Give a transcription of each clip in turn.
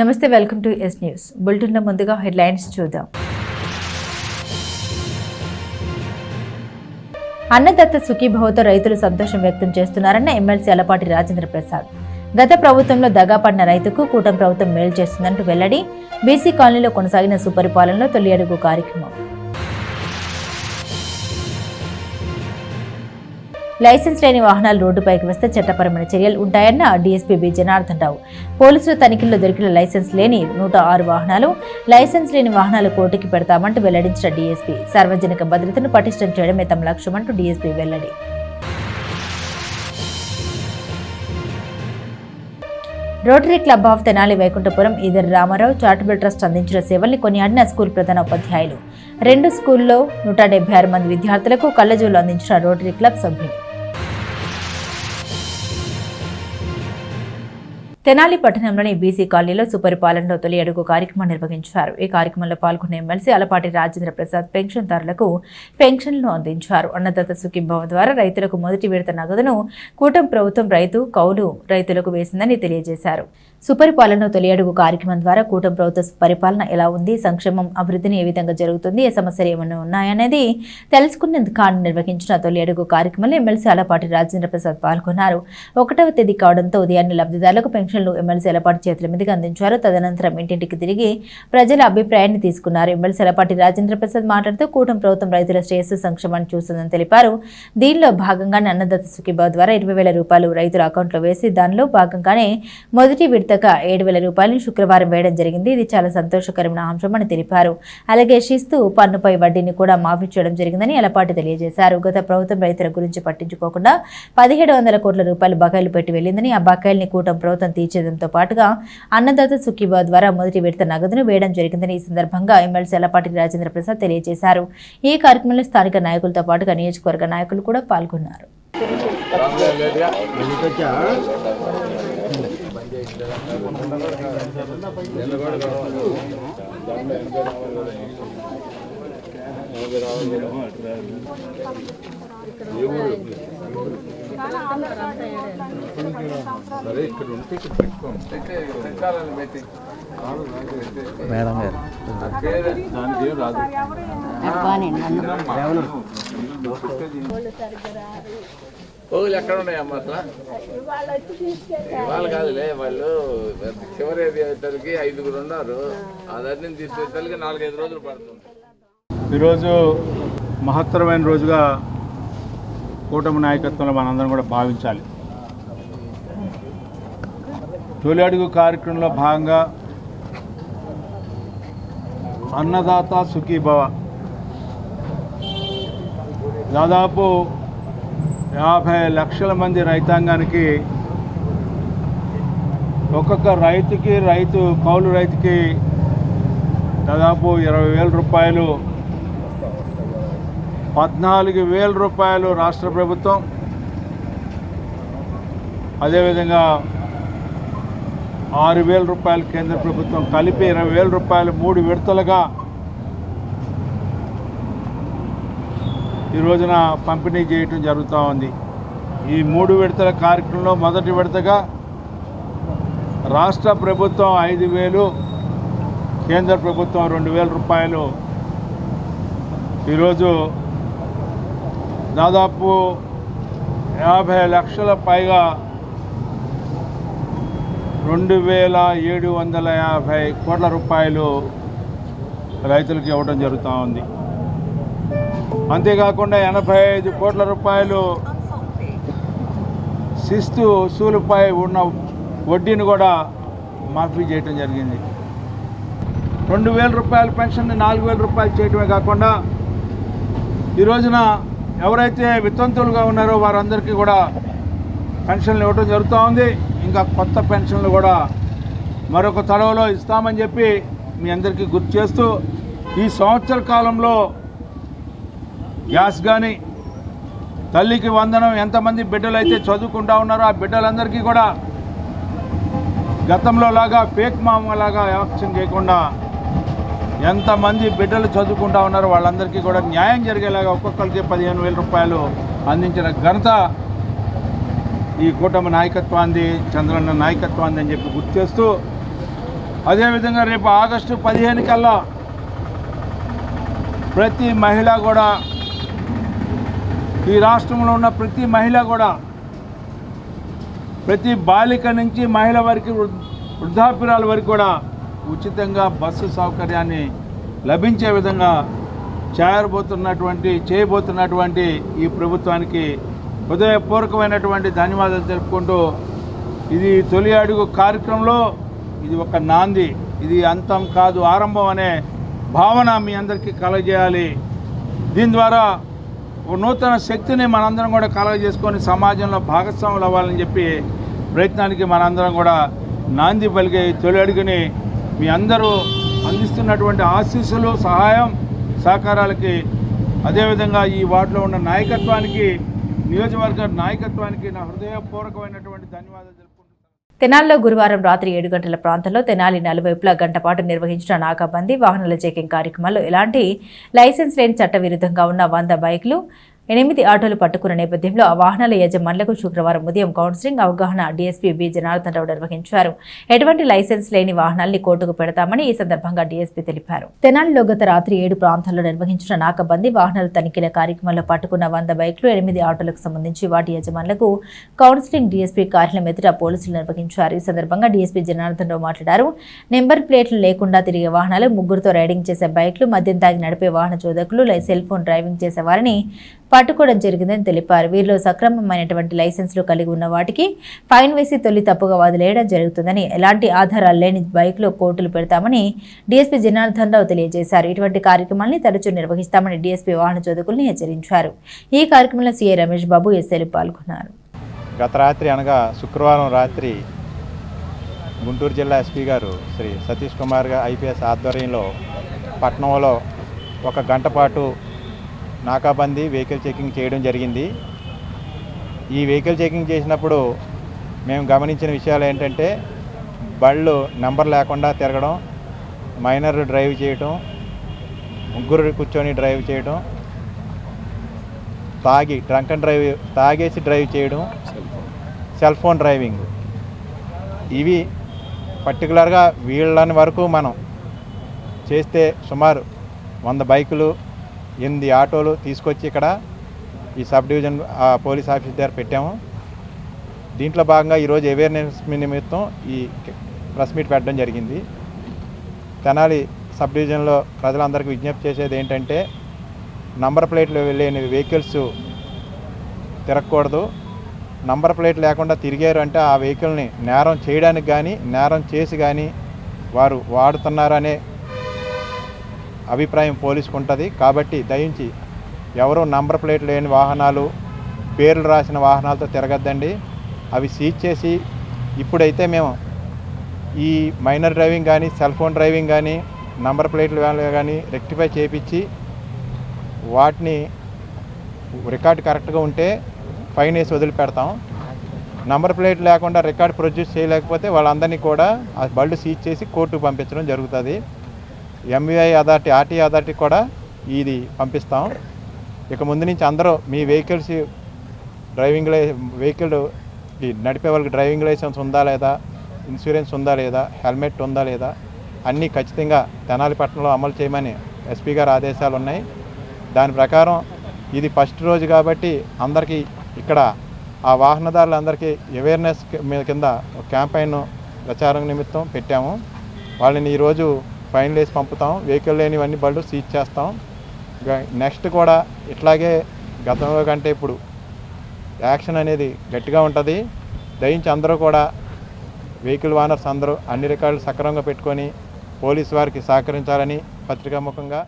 నమస్తే, welcome to yes news bulletin. ముందుగా headlines చూద్దాం. అన్నదత్త సుఖీభవతో రైతులు సంతోషం వ్యక్తం చేస్తున్నారన్న ఎమ్మెల్సీ అలపాటి రాజేంద్ర ప్రసాద్. గత ప్రభుత్వంలో దగాపడిన రైతుకు కూటమి ప్రభుత్వం మేలు చేస్తుందంటూ వెల్లడి. బీసీ కాలనీలో కొనసాగిన సుపరిపాలనలో తొలి అడుగు కార్యక్రమం. లైసెన్స్ లేని వాహనాలు రోడ్డుపైకి వస్తే చట్టపరమైన చర్యలు ఉంటాయన్న డీఎస్పీ బి జనార్దన్ రావు. పోలీసుల తనిఖీల్లో దొరికిన లైసెన్స్ లేని 106 వాహనాలు, లైసెన్స్ లేని వాహనాలు కోర్టుకి పెడతామంటూ వెల్లడించిన డీఎస్పీ. సార్వజనిక భద్రతను పటిష్టం చేయడమే తమ లక్ష్యమంటూ డీఎస్పీ వెల్లడి. Rotary club of Tenali Vaikunthapuram Edara Ramarao charitable trust అందించిన సేవల్ని కొనియాడిన స్కూల్ ప్రధాన ఉపాధ్యాయులు. 2 స్కూల్లో 176 మంది విద్యార్థులకు కళ్ళజోలు అందించిన రోటరీ క్లబ్ సభ్యులు. తెనాలి పట్టణంలోని బీసీ కాలనీలో సుపరిపాలనలో తొలి అడుగు కార్యక్రమం నిర్వహించారు. ఈ కార్యక్రమంలో పాల్గొన్న ఎమ్మెల్సీ అలపాటి రాజేంద్ర ప్రసాద్ పెన్షన్దారులకు పెన్షన్లను అందించారు. అన్నదాత సుఖీభవ ద్వారా రైతులకు మొదటి విడత నగదును కూటమి ప్రభుత్వం రైతు కౌలు రైతులకు వేసిందని తెలియజేశారు. సుపరిపాలన తొలి అడుగు కార్యక్రమం ద్వారా కూటమి ప్రభుత్వ పరిపాలన ఎలా ఉంది, సంక్షేమం అభివృద్ధిని ఏ విధంగా జరుగుతుంది, ఏ సమస్యలు ఏమైనా ఉన్నాయనేది తెలుసుకునేందుకు నిర్వహించిన తొలి అడుగు కార్యక్రమంలో ఎమ్మెల్సీ అలపాటి రాజేంద్ర ప్రసాద్ పాల్గొన్నారు. 1వ తేదీ కావడంతో ఉదయాన్నే లబ్ధిదారులకు పెన్షన్లు ఎమ్మెల్సీ అలపాటి చేతుల మీదుగా అందించారు. తదనంతరం ఇంటింటికి తిరిగి ప్రజల అభిప్రాయాన్ని తీసుకున్నారు. ఎమ్మెల్సీ అలపాటి రాజేంద్ర ప్రసాద్ మాట్లాడుతూ కూటమి ప్రభుత్వం రైతుల శ్రేయస్సు సంక్షేమాన్ని చూస్తుందని తెలిపారు. దీనిలో భాగంగానే అన్నదాత సుఖీభవ ద్వారా 20,000 రూపాయలు రైతుల అకౌంట్లో వేసి దానిలో భాగంగానే మొదటి విడతగా 7,000 రూపాయలను శుక్రవారం వేయడం జరిగింది. ఇది చాలా సంతోషకరమైన అంశమని తెలిపారు. అలాగే శిస్తు పన్నుపై వడ్డీని కూడా మాఫీ చేయడం జరిగిందని అలపాటి తెలియజేశారు. గత ప్రభుత్వం రైతుల గురించి పట్టించుకోకుండా 1,700 కోట్ల రూపాయలు బకాయిలు పెట్టి వెళ్లిందని, ఆ బకాయిల్ని కూటమి ప్రభుత్వం తీర్చేయడంతో పాటుగా అన్నదాత సుఖీభవ ద్వారా మొదటి విడత నగదును వేయడం జరిగిందని ఈ సందర్భంగా ఎమ్మెల్సీ అలపాటి రాజేంద్ర ప్రసాద్ తెలియజేశారు. ఈ కార్యక్రమంలో స్థానిక నాయకులతో పాటుగా నియోజకవర్గ నాయకులు కూడా పాల్గొన్నారు. మేడం గారు పోగులు ఎక్కడ ఉన్నాయమ్మా? అసలు ఇవాళ కాదులే, వాళ్ళు చివరి తరగతి 5 ఉన్నారు. అదన్నీ తీసుకొచ్చేసరికి 4-5 రోజులు పడుతుంది. ఈరోజు మహత్తరమైన రోజుగా కూటమి నాయకత్వంలో మనందరం కూడా భావించాలి. తొలి అడుగు కార్యక్రమంలో భాగంగా అన్నదాత సుఖీభవ దాదాపు 50 లక్షల మంది రైతాంగానికి, ఒక్కొక్క రైతుకి కౌలు రైతుకి దాదాపు 20,000 రూపాయలు, 14,000 రూపాయలు రాష్ట్ర ప్రభుత్వం, అదేవిధంగా 6,000 రూపాయలు కేంద్ర ప్రభుత్వం కలిపి 20,000 రూపాయలు 3 విడతలుగా ఈ రోజున పంపిణీ చేయటం జరుగుతూ ఉంది. ఈ 3 విడతల కార్యక్రమంలో మొదటి విడతగా రాష్ట్ర ప్రభుత్వం 5,000, కేంద్ర ప్రభుత్వం 2,000 రూపాయలు. ఈరోజు దాదాపు 50 లక్షల పైగా 2,750 కోట్ల రూపాయలు రైతులకు ఇవ్వడం జరుగుతూ ఉంది. అంతేకాకుండా 85 కోట్ల రూపాయలు శిస్తు వసూలుపై ఉన్న వడ్డీని కూడా మాఫీ చేయడం జరిగింది. 2,000 రూపాయల పెన్షన్ని 4,000 రూపాయలు చేయడమే కాకుండా ఈ రోజున ఎవరైతే వితంతులుగా ఉన్నారో వారందరికీ కూడా పెన్షన్లు ఇవ్వడం జరుగుతూ ఉంది. ఇంకా కొత్త పెన్షన్లు కూడా మరొక తడవలో ఇస్తామని చెప్పి మీ అందరికీ గుర్తు చేస్తూ, ఈ సంవత్సర కాలంలో గ్యాస్ కానీ, తల్లికి వందనం, ఎంతమంది బిడ్డలు అయితే చదువుకుంటూ ఉన్నారో ఆ బిడ్డలందరికీ కూడా గతంలో లాగా ఫేక్ మామలాగా యాక్షన్ చేయకుండా ఎంతమంది బిడ్డలు చదువుకుంటూ ఉన్నారో వాళ్ళందరికీ కూడా న్యాయం జరిగేలాగా ఒక్కొక్కరికి 15,000 రూపాయలు అందించిన ఘనత ఈ కూటమి నాయకత్వాన్ని, చంద్రన్న నాయకత్వాన్ని అని చెప్పి గుర్తు చేస్తూ, అదేవిధంగా రేపు ఆగస్టు 15 కల్లా ప్రతి మహిళ కూడా, ఈ రాష్ట్రంలో ఉన్న ప్రతి మహిళ కూడా, ప్రతి బాలిక నుంచి మహిళ వరకు, వృద్ధాప్యురాల వరకు కూడా ఉచితంగా బస్సు సౌకర్యాన్ని లభించే విధంగా చేయబోతున్నటువంటి ఈ ప్రభుత్వానికి హృదయపూర్వకమైనటువంటి ధన్యవాదాలు తెలుపుకుంటూ, ఇది తొలి అడుగు కార్యక్రమంలో ఇది ఒక నాంది, ఇది అంతం కాదు ఆరంభం అనే భావన మీ అందరికీ కలగజేయాలి. దీని ద్వారా ఒక నూతన శక్తిని మనందరం కూడా కలగజేసుకొని సమాజంలో భాగస్వాములు అవ్వాలని చెప్పి ప్రయత్నానికి మనందరం కూడా నాంది పలికే తొలి అడుగుని మీ అందరూ అందిస్తున్నటువంటి ఆశీస్సులు, సహాయం, సహకారాలకి, అదేవిధంగా ఈ వార్డులో ఉన్న నాయకత్వానికి, నియోజకవర్గ నాయకత్వానికి నా హృదయపూర్వకమైనటువంటి ధన్యవాదాలు తెలుపుకుంటున్నాను. తెనాలిలో గురువారం రాత్రి 7 గంటల ప్రాంతంలో తెనాలి నలువైపులా గంట పాటు నిర్వహించిన నాకాబందీ వాహనాల చెకింగ్ కార్యక్రమాల్లో ఎలాంటి లైసెన్స్ లేని చట్టవిరుద్ధంగా ఉన్న 100 బైకులు, 8 ఆటోలు పట్టుకున్న నేపథ్యంలో ఆ వాహనాల యజమానులకు శుక్రవారం ఉదయం కౌన్సిలింగ్ అవగాహన డీఎస్పీ బి జనార్దన్ రావు నిర్వహించారు. ఎటువంటి లైసెన్స్ లేని వాహనాల్ని కోర్టుకు పెడతామని ఈ సందర్భంగా డీఎస్పీ తెలిపారు. తెనాలిలో గత రాత్రి 7 ప్రాంతాల్లో నిర్వహించిన నాకాబందీ వాహనాల తనిఖీల కార్యక్రమంలో పట్టుకున్న 100 బైకులు, 8 ఆటోలకు సంబంధించి వాటి యజమానులకు కౌన్సిలింగ్ డీఎస్పీ కార్యాలయం ఎదుట పోలీసులు నిర్వహించారు. ఈ సందర్భంగా డీఎస్పీ జనార్దన్ రావు మాట్లాడారు. నెంబర్ ప్లేట్లు లేకుండా తిరిగే వాహనాలు, ముగ్గురుతో రైడింగ్ చేసే బైకులు, మద్యం తాగి నడిపే వాహన చోదకులు, సెల్ ఫోన్ డ్రైవింగ్ చేసే వారిని పట్టుకోవడం జరిగిందని తెలిపారు. వీరిలో సక్రమమైనటువంటి లైసెన్సులు కలిగి ఉన్న వాటికి ఫైన్ వేసి తొలి తప్పుగా వదిలేయడం జరుగుతుందని, ఎలాంటి ఆధారాలు లేని బైక్లో కోర్టులు పెడతామని డీఎస్పీ జనార్దన్ రావు తెలియజేశారు. ఇటువంటి కార్యక్రమాన్ని తరచూ నిర్వహిస్తామని డీఎస్పీ వాహన చోదకుల్ని హెచ్చరించారు. ఈ కార్యక్రమంలో సీఐ రమేష్ బాబు, ఎస్ఐలు పాల్గొన్నారు. గత రాత్రి అనగా శుక్రవారం రాత్రి గుంటూరు జిల్లా ఎస్పీ గారు శ్రీ సతీష్ కుమార్ ఐపీఎస్ ఆధ్వర్యంలో పట్టణంలో 1 గంట పాటు నాకాబందీ వెహికల్ చెకింగ్ చేయడం జరిగింది. ఈ వెహికల్ చెకింగ్ చేసినప్పుడు మేము గమనించిన విషయాలు ఏంటంటే, బళ్ళు నెంబర్ లేకుండా తిరగడం, మైనర్ డ్రైవ్ చేయటం, ముగ్గురు కూర్చొని డ్రైవ్ చేయడం, డ్రంక్ అండ్ డ్రైవ్ తాగేసి డ్రైవ్ చేయడం, సెల్ ఫోన్ డ్రైవింగ్, ఇవి పర్టికులర్గా వీళ్ళని వరకు మనం చేస్తే సుమారు 100 బైకులు, 8 ఆటోలు తీసుకొచ్చి ఇక్కడ ఈ సబ్ డివిజన్ పోలీస్ ఆఫీస్ దగ్గర పెట్టాము. దీంట్లో భాగంగా ఈరోజు అవేర్నెస్ నిమిత్తం ఈ ప్రెస్ మీట్ పెట్టడం జరిగింది. తెనాలి సబ్ డివిజన్లో ప్రజలందరికీ విజ్ఞప్తి చేసేది ఏంటంటే, నంబర్ ప్లేట్లు లేని వెహికల్స్ తిరగకూడదు. నంబర్ ప్లేట్ లేకుండా తిరిగారు అంటే ఆ వెహికల్ని నేరం చేయడానికి కానీ, నేరం చేసి కానీ వారు వాడుతున్నారనే అభిప్రాయం పోలీసుకు ఉంటుంది. కాబట్టి దయించి ఎవరు నంబర్ ప్లేట్ లేని వాహనాలు, పేర్లు రాసిన వాహనాలతో తిరగద్దండి. అవి సీజ్ చేసి, ఇప్పుడైతే మేము ఈ మైనర్ డ్రైవింగ్ కానీ, సెల్ ఫోన్ డ్రైవింగ్ కానీ, నంబర్ ప్లేట్లు కానీ రెక్టిఫై చేయించి వాటిని రికార్డు కరెక్ట్గా ఉంటే ఫైన్ వేసి వదిలిపెడతాం. నంబర్ ప్లేట్ లేకుండా రికార్డు ప్రొడ్యూస్ చేయలేకపోతే వాళ్ళందరినీ కూడా ఆ బళ్ళు సీజ్ చేసి కోర్టుకు పంపించడం జరుగుతుంది. ఎంవీఐ అథారిటీ, ఆర్టీ అథారిటీ కూడా ఇది పంపిస్తాం. ఇక ముందు నుంచి అందరూ మీ వెహికల్ నడిపే వాళ్ళకి డ్రైవింగ్ లైసెన్స్ ఉందా లేదా, ఇన్సూరెన్స్ ఉందా లేదా, హెల్మెట్ ఉందా లేదా అన్నీ ఖచ్చితంగా తెనాలి పట్టణంలో అమలు చేయమని ఎస్పీ గారి ఆదేశాలు ఉన్నాయి. దాని ప్రకారం ఇది ఫస్ట్ రోజు కాబట్టి అందరికీ ఇక్కడ ఆ వాహనదారులందరికీ అవేర్నెస్ కింద క్యాంపెయిన్ ప్రచారం నిమిత్తం పెట్టాము. వాళ్ళని ఈరోజు ఫైన్ వేసి పంపుతాం. వెహికల్ లేనివన్నీ బళ్ళు సీజ్ చేస్తాం. నెక్స్ట్ కూడా ఇట్లాగే గతంలో కంటే ఇప్పుడు యాక్షన్ అనేది గట్టిగా ఉంటుంది. దయించి అందరూ కూడా వెహికల్ ఓనర్స్ అందరూ అన్ని రికార్డులు సక్రమంగా పెట్టుకొని పోలీసు వారికి సహకరించాలని పత్రికాముఖంగా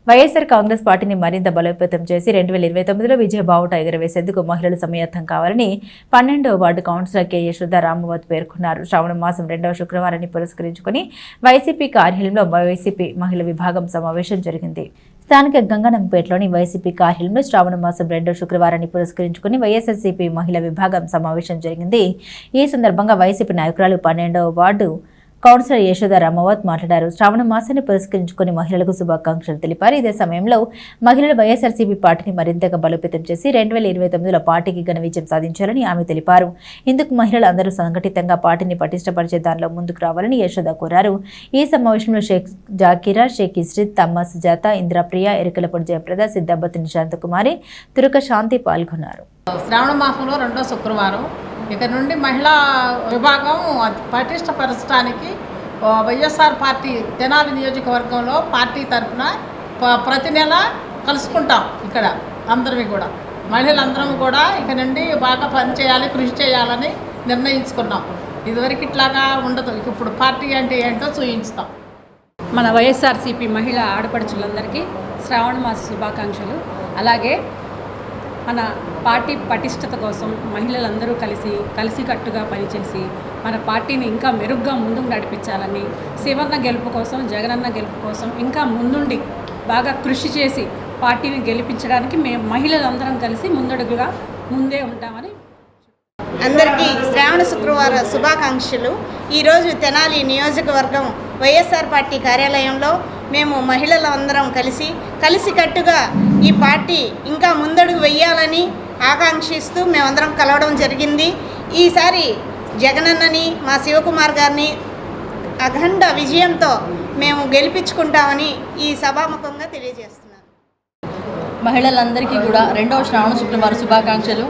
వైఎస్ఆర్ కాంగ్రెస్ పార్టీని మరింత బలోపేతం చేసి 2029లో విజయబావుట ఎగరవేసేందుకు మహిళలు సమాయత్తం కావాలని 12వ ward councillor K Yashoda Ramavath పేర్కొన్నారు. శ్రావణ మాసం 2వ శుక్రవారాన్ని పురస్కరించుకుని వైసీపీ కార్యాలయంలో వైసీపీ మహిళా విభాగం సమావేశం జరిగింది. స్థానిక గంగనంపేటలోని వైసీపీ కార్యాలయంలో శ్రావణ మాసం 2వ శుక్రవారాన్ని పురస్కరించుకుని వైఎస్ఆర్సీపీ మహిళా విభాగం సమావేశం జరిగింది. ఈ సందర్భంగా వైసీపీ నాయకురాలు 12వ వార్డు కౌన్సిలర్ యశోద రామవత్ మాట్లాడారు. శ్రావణ మాసాన్ని పురస్కరించుకుని మహిళలకు శుభాకాంక్షలు తెలిపారు. ఇదే సమయంలో మహిళలు వైఎస్ఆర్సీపీ పార్టీని మరింతగా బలోపేతం చేసి 2029లో పార్టీకి ఘన విజయం సాధించాలని ఆమె తెలిపారు. ఇందుకు మహిళలు అందరూ సంఘటితంగా పార్టీని పటిష్టపరిచే దానిలో ముందుకు రావాలని యశోద కోరారు. ఈ సమావేశంలో షేక్ జాకీరా, షేక్ ఇస్రిత్, తమ్మ సుజాత, ఇంద్రప్రియ, ఎరికలపూడి జయప్రద, సిద్ధాబత్తిని శాంతకుమారి, తురుక శాంతి పాల్గొన్నారు. శ్రావణ మాసంలో 2వ శుక్రవారం ఇక నుండి మహిళా విభాగం పటిష్టపరచడానికి వైఎస్ఆర్ పార్టీ తెనాలి నియోజకవర్గంలో పార్టీ తరఫున ప్రతి నెల కలుసుకుంటాం. ఇక్కడ అందరం కూడా మహిళలందరం కూడా ఇక నుండి బాగా పనిచేయాలి, కృషి చేయాలని నిర్ణయించుకున్నాం. ఇదివరకు ఇట్లాగా ఉండదు. ఇప్పుడు పార్టీ అంటే ఏంటో చూపించుతాం. మన వైఎస్ఆర్సీపీ మహిళా ఆడపడుచులందరికీ శ్రావణ మాస శుభాకాంక్షలు. అలాగే మన పార్టీ పటిష్టత కోసం మహిళలందరూ కలిసికట్టుగా పనిచేసి మన పార్టీని ఇంకా మెరుగ్గా ముందుకు నడిపించాలని, శివన్న గెలుపు కోసం, జగనన్న గెలుపు కోసం ఇంకా ముందుండి బాగా కృషి చేసి పార్టీని గెలిపించడానికి మేము మహిళలందరం కలిసి ముందే ఉంటామని అందరికీ శ్రావణ శుక్రవార శుభాకాంక్షలు. ఈరోజు తెనాలి నియోజకవర్గం వైఎస్ఆర్ పార్టీ కార్యాలయంలో మేము మహిళలందరం కలిసికట్టుగా ఈ పార్టీ ఇంకా ముందడుగు వెయ్యాలని ఆకాంక్షిస్తూ మేమందరం కలవడం జరిగింది. ఈసారి జగనన్నని, మా శివకుమార్ గారిని అఖండ విజయంతో మేము గెలిపించుకుంటామని ఈ సభాముఖంగా తెలియజేస్తున్నాను. మహిళలందరికీ కూడా 2వ శ్రావణ శుక్రవార శుభాకాంక్షలు.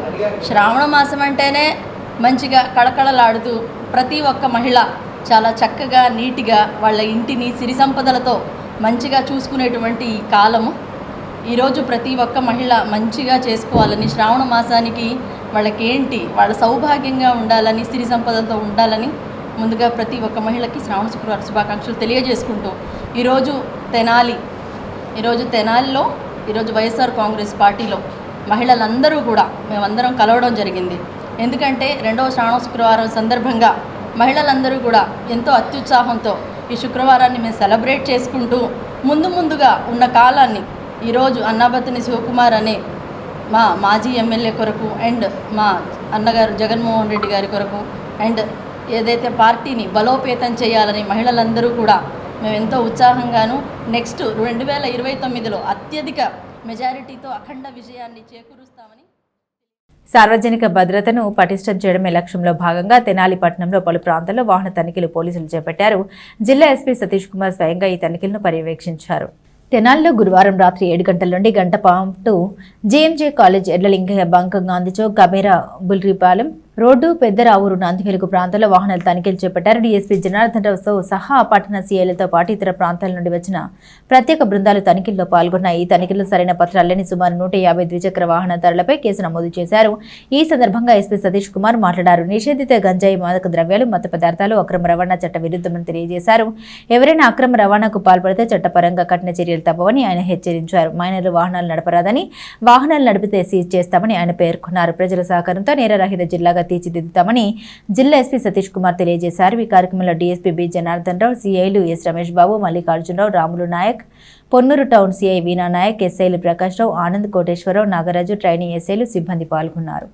శ్రావణ మాసం అంటేనే మంచిగా కళకళలాడుతూ ప్రతి ఒక్క మహిళ చాలా చక్కగా నీట్గా వాళ్ళ ఇంటిని సిరి సంపదలతో మంచిగా చూసుకునేటువంటి ఈ కాలము. ఈరోజు ప్రతి ఒక్క మహిళ మంచిగా చేసుకోవాలని, శ్రావణ మాసానికి వాళ్ళ సౌభాగ్యంగా ఉండాలని, సిరి సంపదలతో ఉండాలని ముందుగా ప్రతి ఒక్క మహిళకి శ్రావణ శుక్రవార శుభాకాంక్షలు తెలియజేసుకుంటూ ఈరోజు తెనాలిలో వైఎస్ఆర్ కాంగ్రెస్ పార్టీలో మహిళలందరూ కూడా మేమందరం కలవడం జరిగింది. ఎందుకంటే 2వ శ్రావణ శుక్రవారం సందర్భంగా మహిళలందరూ కూడా ఎంతో అత్యుత్సాహంతో ఈ శుక్రవారాన్ని మేము సెలబ్రేట్ చేసుకుంటూ ముందుగా ఉన్న కాలాన్ని ఈరోజు అన్నాబత్తిని శివకుమార్ అనే మా మాజీ ఎమ్మెల్యే కొరకు అండ్ మా అన్నగారు జగన్మోహన్ రెడ్డి గారి కొరకు అండ్ ఏదైతే పార్టీని బలోపేతం చేయాలని మహిళలందరూ కూడా మేము ఎంతో ఉత్సాహంగాను నెక్స్ట్ 2029లో అత్యధిక మెజారిటీతో అఖండ విజయాన్ని చేకూరుస్తామని. సార్వజనిక భద్రతను పటిష్టం చేయడమే లక్ష్యంలో భాగంగా తెనాలి పట్టణంలో పలు ప్రాంతాల్లో వాహన తనిఖీలు పోలీసులు చేపట్టారు. జిల్లా ఎస్పీ సతీష్ కుమార్ స్వయంగా ఈ తనిఖీలను పర్యవేక్షించారు. తెనాలిలో గురువారం రాత్రి 7 గంటల నుండి గంట పాటు JMJ college, Edlalingaiah bunk, Gandhi Chowk, కమేరా, బుల్రిపాలెం రోడ్డు, పెద్దరావూరు, నందివెలుగు ప్రాంతాల్లో వాహనాల తనిఖీలు చేపట్టారు. డీఎస్పీ జనార్దన్ రావుతో సహా పట్టణ సీఐలతో పాటు ఇతర ప్రాంతాల నుండి వచ్చిన ప్రత్యేక బృందాలు తనిఖీల్లో పాల్గొన్నాయి. ఈ తనిఖీల్లో సరైన పత్రాలు లేని సుమారు 150 ద్విచక్ర వాహనదారులపై కేసు నమోదు చేశారు. ఈ సందర్భంగా ఎస్పీ సతీష్ కుమార్ మాట్లాడారు. నిషేధిత గంజాయి, మాదక ద్రవ్యాలు, మత్తు పదార్థాలు అక్రమ రవాణా చట్ట విరుద్ధమని తెలియజేశారు. ఎవరైనా అక్రమ రవాణాకు పాల్పడితే చట్టపరంగా కఠిన చర్యలు తప్పవని ఆయన హెచ్చరించారు. మైనర్లు వాహనాలు నడపరాదని, వాహనాలు నడిపితే సీజ్ చేస్తామని ఆయన పేర్కొన్నారు. ప్రజల సహకారంతో నేరరహిత జిల్లాగా తీర్చిదిద్దుతామని జిల్లా ఎస్పీ సతీష్ కుమార్ తెలియజేశారు. ఈ కార్యక్రమంలో DSP B Janardhan Rao, సీఐలు yes Ramesh Babu, Mallikarjunarao, Ramulu Naik, Ponnuru town CI వీణా నాయక్, ఎస్ఐలు ప్రకాష్ రావు, ఆనంద్, కోటేశ్వరరావు, నాగరాజు, ట్రైనింగ్ ఎస్ఐలు, సిబ్బంది పాల్గొన్నారు.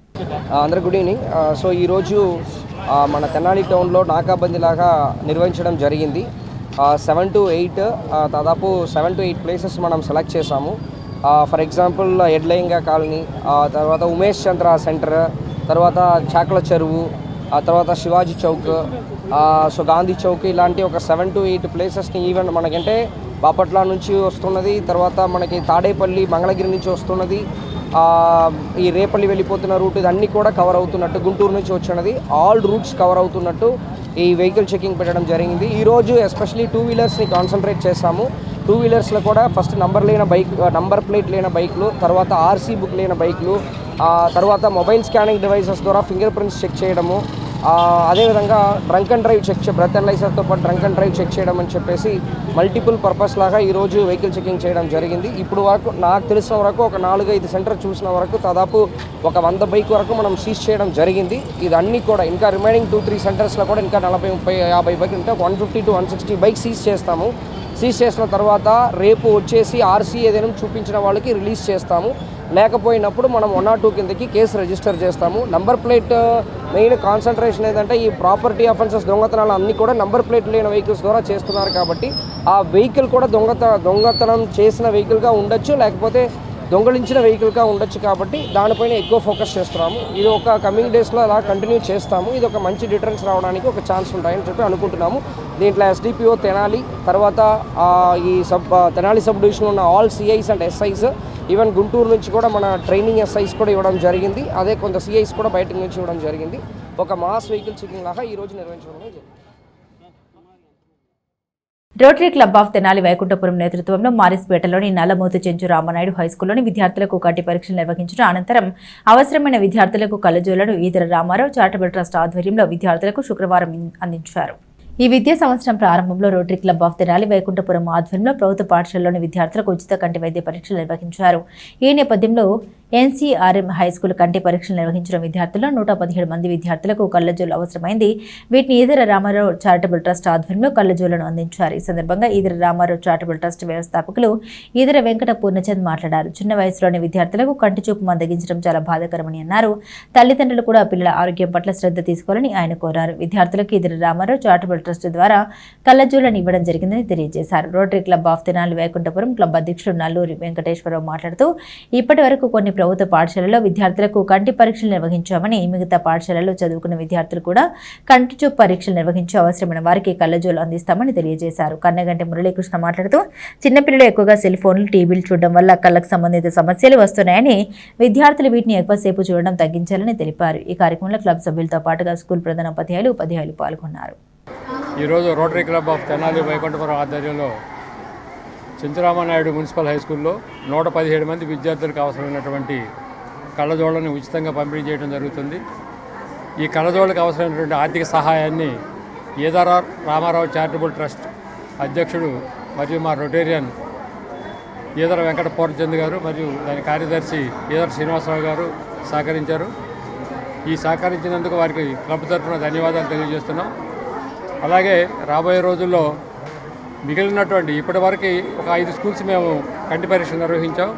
అందరూ గుడ్ ఈవినింగ్. సో ఈరోజు మన తెనాలి టౌన్లో నాకాబందీ లాగా నిర్వహించడం జరిగింది. 7 to 8 దాదాపు 7 to 8 ప్లేసెస్ మనం సెలెక్ట్ చేసాము. ఫర్ ఎగ్జాంపుల్ ఎడ్లయింగా కాలనీ, తర్వాత ఉమేష్ చంద్ర సెంటర్, తర్వాత చాకల చెరువు, తర్వాత శివాజీ చౌక్, సో గాంధీ చౌక్, ఇలాంటి ఒక 7 to 8 ప్లేసెస్ని ఈవెన్ మనకంటే బాపట్ల నుంచి వస్తున్నది, తర్వాత మనకి తాడేపల్లి, మంగళగిరి నుంచి వస్తున్నది, ఈ రేపల్లి వెళ్ళిపోతున్న రూట్ ఇదన్నీ కూడా కవర్ అవుతున్నట్టు, గుంటూరు నుంచి వచ్చినది, ఆల్ రూట్స్ కవర్ అవుతున్నట్టు ఈ వెహికల్ చెకింగ్ పెట్టడం జరిగింది. ఈరోజు ఎస్పెషలీ 2 వీలర్స్ని కాన్సన్ట్రేట్ చేశాము. 2 వీలర్స్లో కూడా ఫస్ట్ నంబర్ ప్లేట్ లేని బైక్లు, తర్వాత ఆర్సీ బుక్ లేని బైక్లు, తర్వాత మొబైల్ స్కానింగ్ డివైసెస్ ద్వారా ఫింగర్ ప్రింట్స్ చెక్ చేయడము, అదేవిధంగా డ్రంక్ అండ్ డ్రైవ్ బ్రెత్ అనలైజర్తో పాటు డ్రంక్ అండ్ డ్రైవ్ చెక్ చేయడం అని చెప్పేసి మల్టిపుల్ పర్పస్ లాగా ఈరోజు వెహికల్ చెకింగ్ చేయడం జరిగింది. ఇప్పుడు వరకు నాకు తెలిసిన వరకు ఒక 4-5 సెంటర్ చూసిన వరకు దాదాపు ఒక 100 బైక్ వరకు మనం సీజ్ చేయడం జరిగింది. ఇదన్నీ కూడా ఇంకా రిమైనింగ్ 2-3 సెంటర్స్లో కూడా ఇంకా 40-50 బైక్ ఇంకా 150 to 160 బైక్ సీజ్ చేస్తాము. సీజ్ చేసిన తర్వాత రేపు వచ్చేసి ఆర్సీ ఏదైనా చూపించిన వాళ్ళకి రిలీజ్ చేస్తాము. లేకపోయినప్పుడు మనం 102 కిందకి కేసు రిజిస్టర్ చేస్తాము. నంబర్ ప్లేట్ మెయిన్ కాన్సన్ట్రేషన్ ఏంటంటే ఈ ప్రాపర్టీ అఫెన్సెస్ దొంగతనాలు అన్నీ కూడా నంబర్ ప్లేట్ లేని వెహికల్స్ ద్వారా చేస్తున్నారు కాబట్టి ఆ వెహికల్ కూడా దొంగతనం చేసిన వెహికల్గా ఉండొచ్చు, లేకపోతే దొంగలించిన వెహికల్గా ఉండొచ్చు. కాబట్టి దానిపైన ఎక్కువ ఫోకస్ చేస్తున్నాము. ఇది ఒక కమింగ్ డేస్లో అలా కంటిన్యూ చేస్తాము. ఇది ఒక మంచి డిటరెన్స్ రావడానికి ఒక ఛాన్స్ ఉంటాయని చెప్పి అనుకుంటున్నాము. దీంట్లో SDPO తెనాలి, తర్వాత ఈ తెనాలి సబ్ డివిజన్లో ఉన్న all CIs and SIs, even Guntur నుంచి కూడా మన ట్రైనింగ్ SIs కూడా ఇవ్వడం జరిగింది. అదే కొంత CIs కూడా బయట నుంచి ఇవ్వడం జరిగింది. ఒక మాస్ వెహికల్ చెకింగ్ లాగా ఈరోజు నిర్వహించడం జరిగింది. Rotary club of Tenali Vaikunthapuram నేతృత్వంలో మారిస్పేటలోని నల్లమోతు చెంచు రామనాయుడు హైస్కూల్లోని విద్యార్థులకు కంటి పరీక్షలు నిర్వహించిన అనంతరం అవసరమైన విద్యార్థులకు కళ్ళజోళ్లను ఈదర రామారావు చారిటబుల్ ట్రస్ట్ ఆధ్వర్యంలో విద్యార్థులకు శుక్రవారం అందించారు. ఈ విద్యా సంవత్సరం ప్రారంభంలో rotary club of Tenali Vaikunthapuram ఆధ్వర్యంలో ప్రభుత్వ పాఠశాలలోని విద్యార్థులకు ఉచిత కంటి వైద్య పరీక్షలు నిర్వహించారు. ఈ నేపథ్యంలో NCRM హైస్కూల్ కంటి పరీక్షలు నిర్వహించిన విద్యార్థుల్లో 117 మంది విద్యార్థులకు కళ్ళజోలు అవసరమైంది. వీటిని ఈదర రామారావు చారిటబుల్ ట్రస్ట్ ఆధ్వర్యంలో కళ్ళజోలను అందించారు. ఈ సందర్భంగా ఈదర రామారావు చారిటబుల్ ట్రస్ట్ వ్యవస్థాపకులు ఈదర వెంకట పూర్ణచంద్ మాట్లాడారు. చిన్న వయసులోని విద్యార్థులకు కంటి చూపు మందగించడం చాలా బాధాకరమని అన్నారు. తల్లిదండ్రులు కూడా పిల్లల ఆరోగ్యం పట్ల శ్రద్ధ తీసుకోవాలని ఆయన కోరారు. విద్యార్థులకు ఈదర రామారావు చారిటబుల్ ట్రస్ట్ ద్వారా కళ్ళజోలను ఇవ్వడం జరిగిందని తెలియజేశారు. Rotary club of Tenali Vaikunthapuram club అధ్యక్షుడు నల్లూరి వెంకటేశ్వరరావు మాట్లాడుతూ ఇప్పటి వరకు కొన్ని ప్రభుత్వ పాఠశాలలో విద్యార్థులకు కంటి పరీక్షలు నిర్వహించామని, మిగతా పాఠశాలలో చదువుకున్న విద్యార్థులు కూడా కంటి చూపు పరీక్షలు నిర్వహించి అవసరమైన వారికి కళ్ళజోలు అందిస్తామని తెలియజేశారు. కన్నగంటి మురళీకృష్ణ మాట్లాడుతూ చిన్నపిల్లలు ఎక్కువగా సెల్ ఫోన్లు, టీవీలు చూడడం వల్ల కళ్ళకు సంబంధిత సమస్యలు వస్తున్నాయని, విద్యార్థులు వీటిని ఎక్కువసేపు చూడడం తగ్గించాలని తెలిపారు. ఈ కార్యక్రమంలో క్లబ్ సభ్యులతో పాటుగా స్కూల్ ప్రధానోపాధ్యాయులు, ఉపాధ్యాయులు పాల్గొన్నారు. ఈరోజు rotary club of Tenali Vaikunthapuram ఆధ్వర్యంలో చెంచురామనాయుడు మున్సిపల్ హై స్కూల్లో 117 మంది విద్యార్థులకు అవసరమైనటువంటి కళ్ళజోళ్ళని ఉచితంగా పంపిణీ చేయడం జరుగుతుంది. ఈ కళ్ళజోళ్ళకి అవసరమైనటువంటి ఆర్థిక సహాయాన్ని ఈదర రామారావు చారిటబుల్ ట్రస్ట్ అధ్యక్షుడు మరియు మా రొటేరియన్ ఈదర వెంకట పూర్ణచంద్ గారు మరియు దాని కార్యదర్శి ఈదర శ్రీనివాసరావు గారు సహకరించారు. ఈ సహకరించినందుకు వారికి క్లబ్ తరఫున ధన్యవాదాలు తెలియజేస్తున్నాం. అలాగే రాబోయే రోజుల్లో మిగిలినటువంటి ఇప్పటివరకు ఒక 5 స్కూల్స్ మేము కంటి పరీక్షలు నిర్వహించాం.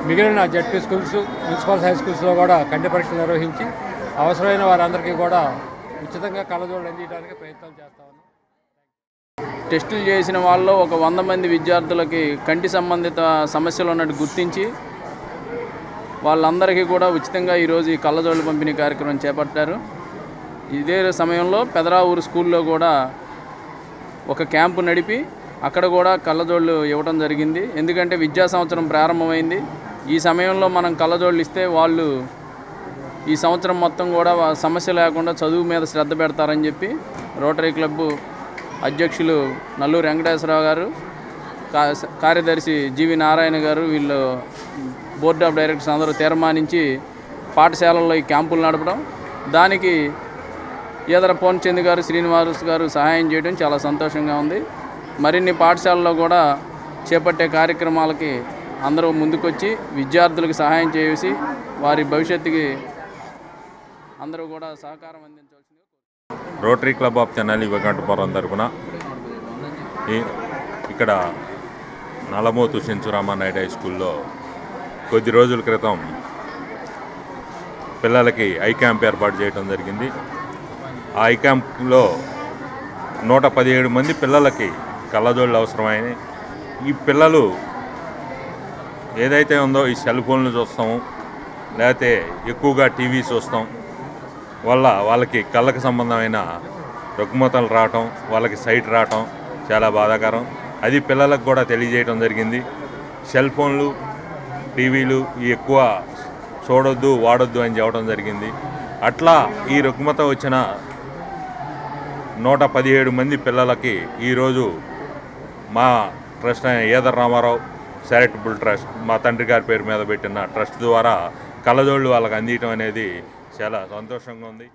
మిగిలిన ZP స్కూల్స్, మున్సిపల్ హై స్కూల్స్లో కూడా కంటి పరీక్షలు నిర్వహించి అవసరమైన వారందరికీ కూడా ఉచితంగా కళ్ళజోళ్ళు అందించడానికి ప్రయత్నం చేస్తా ఉన్నాం. టెస్టులు చేసిన వాళ్ళలో ఒక 100 మంది విద్యార్థులకి కంటి సంబంధిత సమస్యలు ఉన్నట్టు గుర్తించి వాళ్ళందరికీ కూడా ఉచితంగా ఈరోజు ఈ కళ్ళజోళ్ళు పంపిణీ కార్యక్రమం చేపట్టారు. ఇదే సమయంలో పెదరావూరు స్కూల్లో కూడా ఒక క్యాంపు నడిపి అక్కడ కూడా కళ్ళజోళ్ళు ఇవ్వడం జరిగింది. ఎందుకంటే విద్యా సంవత్సరం ప్రారంభమైంది. ఈ సమయంలో మనం కళ్ళజోళ్ళు ఇస్తే వాళ్ళు ఈ సంవత్సరం మొత్తం కూడా సమస్య లేకుండా చదువు మీద శ్రద్ధ పెడతారని చెప్పి రోటరీ క్లబ్ అధ్యక్షులు నల్లూరి వెంకటేశ్వరరావు గారు, కార్యదర్శి జీవి నారాయణ గారు, వీళ్ళు బోర్డ్ ఆఫ్ డైరెక్టర్స్ అందరూ తీర్మానించి పాఠశాలల్లో ఈ క్యాంపులు నడపడం, దానికి ఈదర పూర్ణచంద్ గారు, శ్రీనివాస్ గారు సహాయం చేయడం చాలా సంతోషంగా ఉంది. మరిన్ని పాఠశాలలో కూడా చేపట్టే కార్యక్రమాలకి అందరూ ముందుకొచ్చి విద్యార్థులకు సహాయం చేసి వారి భవిష్యత్తుకి అందరూ కూడా సహకారం అందించవలసింది. Rotary club of Tenali Vaikunthapuram తరపున ఇక్కడ నల్లమోతు చెంచు రామనాయుడు హై స్కూల్లో కొద్ది రోజుల క్రితం పిల్లలకి ఐ క్యాంప్ ఏర్పాటు చేయడం జరిగింది. ఆ ఐ క్యాంప్లో 117 మంది పిల్లలకి కళ్ళజోళ్ళు అవసరమైన ఈ పిల్లలు ఏదైతే ఉందో ఈ సెల్ ఫోన్లు చూస్తాము, లేకపోతే ఎక్కువగా టీవీ చూస్తాం వల్ల వాళ్ళకి కళ్ళకు సంబంధమైన రుగ్మతలు రావటం, వాళ్ళకి సైట్ రావటం చాలా బాధాకరం. అది పిల్లలకు కూడా తెలియజేయడం జరిగింది. సెల్ ఫోన్లు, టీవీలు ఎక్కువ చూడొద్దు, వాడొద్దు అని చెప్పడం జరిగింది. అట్లా ఈ రుగ్మత వచ్చిన 117 మంది పిల్లలకి ఈరోజు మా ట్రస్ట్ అయిన ఈదర రామారావు చారిటబుల్ ట్రస్ట్, మా తండ్రి గారి పేరు మీద పెట్టిన ట్రస్ట్ ద్వారా కళ్ళజోళ్ళు వాళ్ళకి అందించడం అనేది చాలా సంతోషంగా ఉంది.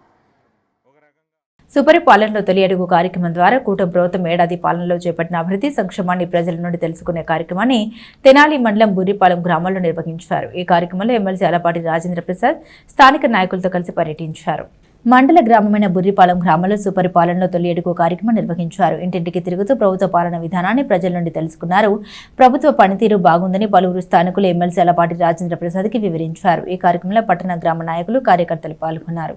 సుపరిపాలనలో తొలి అడుగు కార్యక్రమం ద్వారా కూటమి ప్రభుత్వం ఏడాది పాలనలో చేపట్టిన అభివృద్ధి సంక్షేమాన్ని ప్రజల నుండి తెలుసుకునే కార్యక్రమాన్ని తెనాలి మండలం బుర్రిపాలెం గ్రామంలో నిర్వహించారు. ఈ కార్యక్రమంలో ఎమ్మెల్సీ అలపాటి రాజేంద్ర ప్రసాద్ స్థానిక నాయకులతో కలిసి పర్యటించారు. మండల గ్రామమైన బుర్రిపాలెం గ్రామంలో సుపరిపాలనలో తొలి అడుగు కార్యక్రమం నిర్వహించారు. ఇంటింటికి తిరుగుతూ ప్రభుత్వ పాలన విధానాన్ని ప్రజల నుండి తెలుసుకున్నారు. ప్రభుత్వ పనితీరు బాగుందని పలువురు స్థానికులు ఎమ్మెల్సీ అలపాటి రాజేంద్ర ప్రసాద్కి వివరించారు. ఈ కార్యక్రమంలో పట్టణ గ్రామ నాయకులు కార్యకర్తలు పాల్గొన్నారు.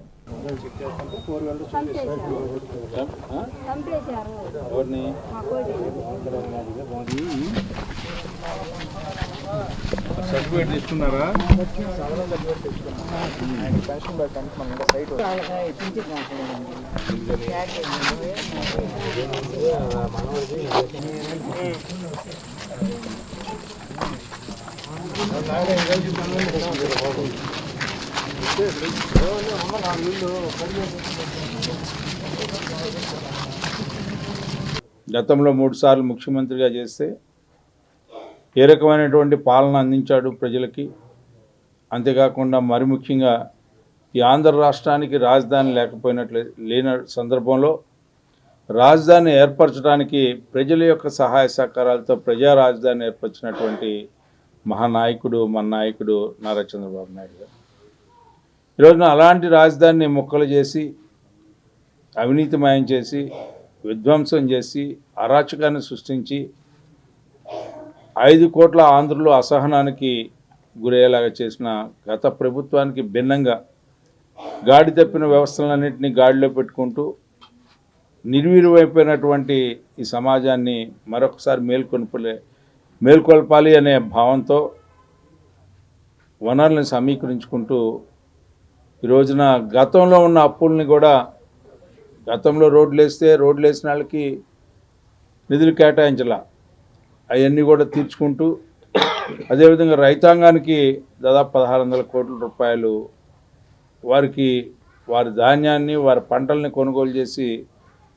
సర్టిఫికేట్ తీసుకున్నారా? గతంలో 3 సార్లు ముఖ్యమంత్రిగా చేస్తే ఏ రకమైనటువంటి పాలన అందించాడు ప్రజలకి. అంతేకాకుండా మరి ముఖ్యంగా ఈ ఆంధ్ర రాష్ట్రానికి రాజధాని లేని సందర్భంలో రాజధాని ఏర్పరచడానికి ప్రజల యొక్క సహాయ సహకారాలతో ప్రజా రాజధాని ఏర్పరిచినటువంటి మహానాయకుడు మన నాయకుడు నారా చంద్రబాబు నాయుడు గారు. ఈరోజున అలాంటి రాజధానిని ముక్కలు చేసి అవినీతిమయం చేసి విధ్వంసం చేసి అరాచకాన్ని సృష్టించి 5 కోట్ల ఆంధ్రులు అసహనానికి గురయ్యేలాగా చేసిన గత ప్రభుత్వానికి భిన్నంగా గాడి తప్పిన వ్యవస్థలన్నింటినీ గాడిలో పెట్టుకుంటూ నిర్వీర్యమైపోయినటువంటి ఈ సమాజాన్ని మరొకసారి మేల్కొల్పాలి అనే భావంతో వనరులను సమీకరించుకుంటూ ఈ రోజున గతంలో ఉన్న అప్పుల్ని కూడా గతంలో రోడ్లు వేసిన వాళ్ళకి నిధులు కేటాయించాల అవన్నీ కూడా తీర్చుకుంటూ అదేవిధంగా రైతాంగానికి దాదాపు 1600 కోట్ల రూపాయలు వారికి వారి ధాన్యాన్ని వారి పంటల్ని కొనుగోలు చేసి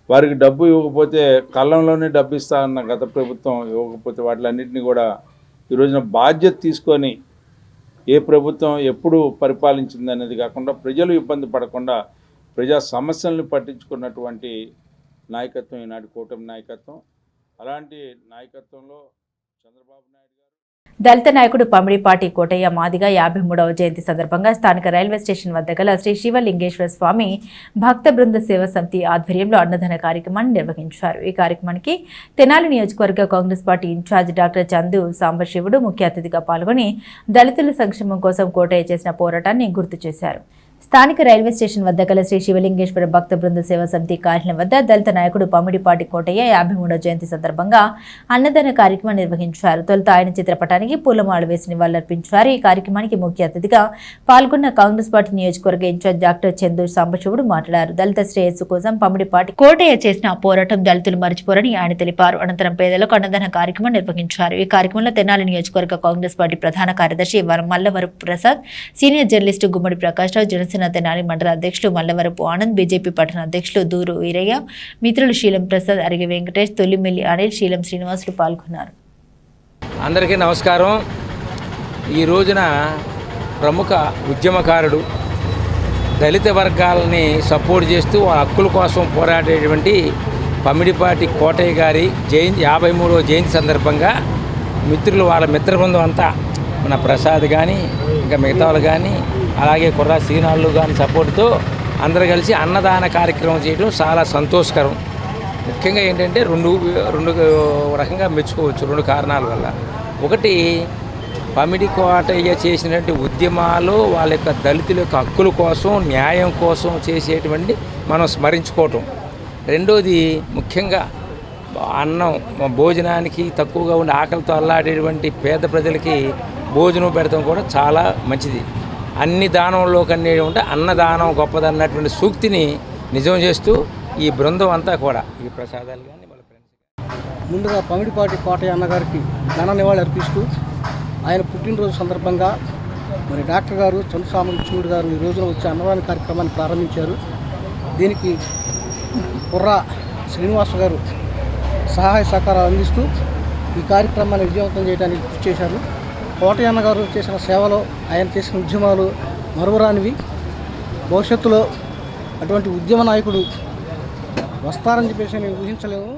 వారికి డబ్బు ఇవ్వకపోతే కళ్ళంలోనే డబ్బు ఇస్తా అన్న గత ప్రభుత్వం ఇవ్వకపోతే వాటిలన్నింటినీ కూడా ఈరోజున బాధ్యత తీసుకొని ఏ ప్రభుత్వం ఎప్పుడు పరిపాలించింది అనేది కాకుండా ప్రజలు ఇబ్బంది పడకుండా ప్రజా సమస్యలను పట్టించుకున్నటువంటి నాయకత్వం ఈనాటి కూటమి నాయకత్వం. అలాంటి నాయకత్వంలో చంద్రబాబు నాయుడు గారు. దళిత నాయకుడు పమిడిపాటి కోటయ్య మాదిగ 53వ జయంతి సందర్భంగా స్థానిక రైల్వే స్టేషన్ వద్ద గల శ్రీ శివలింగేశ్వర స్వామి భక్త బృంద సేవా సమితి ఆధ్వర్యంలో అన్నదాన కార్యక్రమాన్ని నిర్వహించారు. ఈ కార్యక్రమానికి తెనాలి నియోజకవర్గ Congress party in charge doctor Chandu Sambasivudu ముఖ్య అతిథిగా పాల్గొని దళితుల సంక్షేమం కోసం కోటయ్య చేసిన పోరాటాన్ని గుర్తు చేశారు. స్థానిక రైల్వే స్టేషన్ వద్ద గల శ్రీ శివలింగేశ్వర భక్త బృంద సేవా సమితి కార్యాలయం వద్ద దళిత నాయకుడు పమిడిపాటి కోటయ్య 53వ జయంతి సందర్భంగా అన్నదాన కార్యక్రమం నిర్వహించారు. తొలుత ఆయన చిత్రపటానికి పూలమాల వేసి నివాళులర్పించారు. ఈ కార్యక్రమానికి ముఖ్య అతిథిగా పాల్గొన్న కాంగ్రెస్ పార్టీ నియోజకవర్గ ఇన్ఛార్జ్ డాక్టర్ చందు సాంబశివుడు మాట్లాడారు. దళిత శ్రేయస్సు కోసం పమిడిపాటి కోటయ్య చేసిన పోరాటం దళితులు మర్చిపోరని ఆయన తెలిపారు. అనంతరం పేదలకు అన్నదాన కార్యక్రమం నిర్వహించారు. ఈ కార్యక్రమంలో తెనాలి నియోజకవర్గ కాంగ్రెస్ పార్టీ ప్రధాన కార్యదర్శి మల్లవరపు ప్రసాద్, సీనియర్ జర్నలిస్టు గుమ్మడి ప్రకాష్ రావు, జనసేన తెనాలి మండల అధ్యక్షులు మల్లవరపు ఆనంద్, బీజేపీ పట్టణ అధ్యక్షులు దూరు వీరయ్య, మిత్రులు శీలం ప్రసాద్, అరిగి వెంకటేష్, తొలిమిల్లి అనిల్, శీలం శ్రీనివాసులు పాల్గొన్నారు. అందరికీ నమస్కారం. ఈ రోజున ప్రముఖ ఉద్యమకారుడు, దళిత వర్గాలని సపోర్ట్ చేస్తూ హక్కుల కోసం పోరాడేటువంటి పమిడిపాటి కోటయ్య గారి 53వ జయంతి సందర్భంగా మిత్రులు వాళ్ళ మిత్ర బృందం అంతా మన ప్రసాద్ కానీ ఇంకా మిగతా వాళ్ళు కానీ అలాగే కుర్రా సీనాళ్ళు కానీ సపోర్టుతో అందరూ కలిసి అన్నదాన కార్యక్రమం చేయడం చాలా సంతోషకరం. ముఖ్యంగా ఏంటంటే రెండు రకంగా మెచ్చుకోవచ్చు 2 కారణాల వల్ల. ఒకటి, పమిడి కోటయ్య చేసినటువంటి ఉద్యమాలు వాళ్ళ యొక్క దళితుల యొక్క హక్కుల కోసం న్యాయం కోసం చేసేటువంటి మనం స్మరించుకోవటం. రెండోది, ముఖ్యంగా అన్నం భోజనానికి తక్కువగా ఉండే ఆకలితో అల్లాడేటువంటి పేద ప్రజలకి భోజనం పెడతాం కూడా చాలా మంచిది. అన్ని దానంలో కన్నా ఉంటే అన్నదానం గొప్పదన్నటువంటి సూక్తిని నిజం చేస్తూ ఈ బృందం అంతా కూడా ఈ ప్రసాదాలు కానీ వాళ్ళ ఫ్రెండ్స్ ముందుగా పమిడిపాటి కోటయ్య అన్నగారికి ఘన నివాళి అర్పిస్తూ ఆయన పుట్టినరోజు సందర్భంగా మరి డాక్టర్ గారు చంద్రసామశివుడు గారు ఈ రోజున వచ్చే అన్నదాన కార్యక్రమాన్ని ప్రారంభించారు. దీనికి కుర్రా శ్రీనివాస గారు సహాయ సహకారాలు అందిస్తూ ఈ కార్యక్రమాన్ని విజయవంతం చేయడానికి కృషి చేశారు. కోటయ్య అన్న గారు చేసిన సేవలు, ఆయన చేసిన ఉద్యమాలు మరువరానివి. భవిష్యత్తులో అటువంటి ఉద్యమ నాయకుడు వస్తారని చెప్పేసి నేను ఊహించలేము.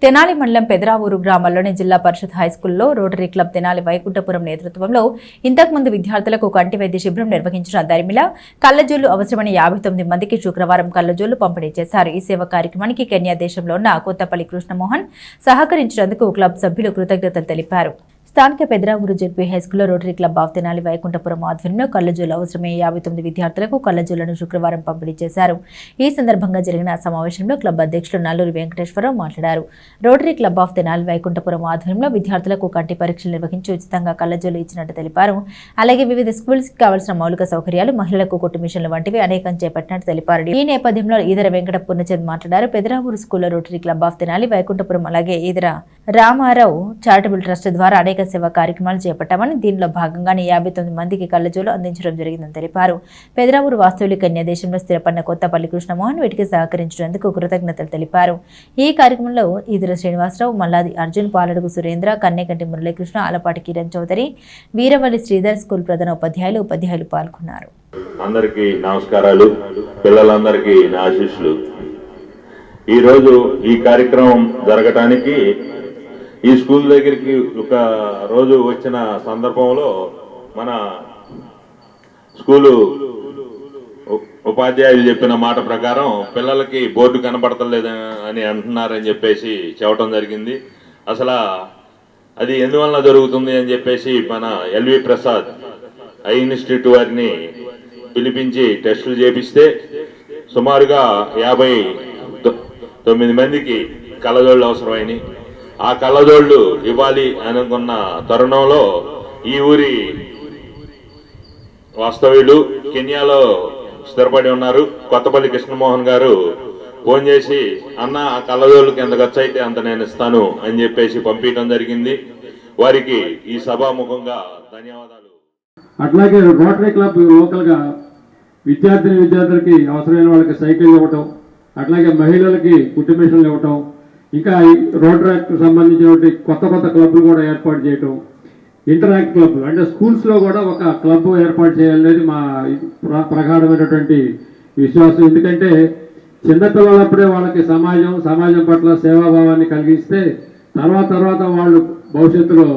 తెనాలి మండలం పెదరావూరు గ్రామాల్లోని జిల్లా పరిషత్ హైస్కూల్లో రోటరీ క్లబ్ తెనాలి వైకుంఠపురం నేతృత్వంలో ఇంతకుముందు విద్యార్థులకు కంటి వైద్య శిబిరం నిర్వహించిన దరిమిలా కళ్లజోళ్లు అవసరమైన 59 మందికి శుక్రవారం కళ్లజోళ్లు పంపిణీ చేశారు. ఈ సేవా కార్యక్రమానికి కెన్యా దేశంలో ఉన్న కొత్తపల్లి కృష్ణమోహన్ సహకరించినందుకు క్లబ్ సభ్యులు కృతజ్ఞతలు తెలిపారు. స్థానిక పెదరావూరు జెడ్పీ హైస్కూల్లో Rotary club of Tenali Vaikunthapuram ఆధ్వర్యంలో కళ్లజోళ్లు అవసరమయ్యే 59 విద్యార్థులకు కళ్లజోళ్లను శుక్రవారం పంపిణీ చేశారు. ఈ సందర్భంగా జరిగిన సమావేశంలో క్లబ్ అధ్యక్షులు నల్లూరి వెంకటేశ్వరరావు మాట్లాడారు. Rotary club of Tenali Vaikunthapuram ఆధ్వర్యంలో విద్యార్థులకు కంటి పరీక్షలు నిర్వహించి ఉచితంగా కళ్లజోళ్లు ఇచ్చినట్టు తెలిపారు. అలాగే వివిధ స్కూల్స్ కి కావాల్సిన మౌలిక సౌకర్యాలు, మహిళలకు కుట్టు మిషన్లు వంటివి అనేకం చేపట్టినట్టు తెలిపారు. ఈ నేపథ్యంలో ఈదర వెంకట పూర్ణచంద్ మాట్లాడారు. పెదరావూరు స్కూల్లో rotary club of Tenali Vaikunthapuram అలాగే ఈదర రామారావు చారిటబుల్ ట్రస్ట్ ద్వారా అనేక సేవా కార్యక్రమాలు చేపట్టామని, దీనిలో భాగంగానే 59 మందికి కళ్లజోళ్లు అందించడం జరిగిందని తెలిపారు. పెదరావూరు వాస్తవులు కన్యా దేశంలో స్థిరపడిన కొత్తపల్లి కృష్ణమోహన్ వీటికి సహకరించినందుకు కృతజ్ఞతలు తెలిపారు. ఈ కార్యక్రమంలో ఈదుర శ్రీనివాసరావు, మల్లాది అర్జున్, పాలడుగు సురేంద్ర, కన్నెగంటి మురళీకృష్ణ, ఆలపాటి కిరణ్ చౌదరి, వీరవల్లి శ్రీధర్, స్కూల్ ప్రధాన ఉపాధ్యాయులు పాల్గొన్నారు. అందరికీ నమస్కారాలు. పిల్లలందరికీ నా ఆశీస్సులు. ఈరోజు ఈ కార్యక్రమం జరగటానికి ఈ స్కూల్ దగ్గరికి ఒక రోజు వచ్చిన సందర్భంలో మన స్కూలు ఉపాధ్యాయులు చెప్పిన మాట ప్రకారం పిల్లలకి బోర్డు కనపడతలేదు అని అంటున్నారని చెప్పేసి చెప్పడం జరిగింది. అసలు అది ఎందువల్ల జరుగుతుంది అని చెప్పేసి మన ఎల్వి ప్రసాద్ ఐ ఇన్స్టిట్యూట్ వారిని పిలిపించి టెస్టులు చేపిస్తే సుమారుగా 59 మందికి కళ్ళజోళ్ళు అవసరమైనవి. ఆ కళ్ళజోళ్ళు ఇవ్వాలి అనుకున్న తరుణంలో ఈ ఊరి వాస్తవ్యులు కెన్యాలో స్థిరపడి ఉన్నారు కొత్తపల్లి కృష్ణమోహన్ గారు ఫోన్ చేసి, అన్న ఆ కళ్ళజోళ్ళకి ఎంత ఖర్చు అయితే అంత నేను ఇస్తాను అని చెప్పేసి పంపించడం జరిగింది. వారికి ఈ సభాముఖంగా ధన్యవాదాలు. అట్లాగే రోటరీ క్లబ్ లోకల్గా విద్యార్థులకి అవసరమైన వాళ్ళకి సైకిల్ ఇవ్వటం, అట్లాగే మహిళలకి కుట్టు మిషన్లు ఇవ్వటం, ఇంకా రోటరీకి సంబంధించినటువంటి కొత్త క్లబ్లు కూడా ఏర్పాటు చేయటం, ఇంటరాక్ట్ క్లబ్లు అంటే స్కూల్స్లో కూడా ఒక క్లబ్ ఏర్పాటు చేయాలనేది మా ప్రగాఢమైనటువంటి విశ్వాసం. ఎందుకంటే చిన్నపిల్లలప్పుడే వాళ్ళకి సమాజం పట్ల సేవాభావాన్ని కలిగిస్తే తర్వాత వాళ్ళు భవిష్యత్తులో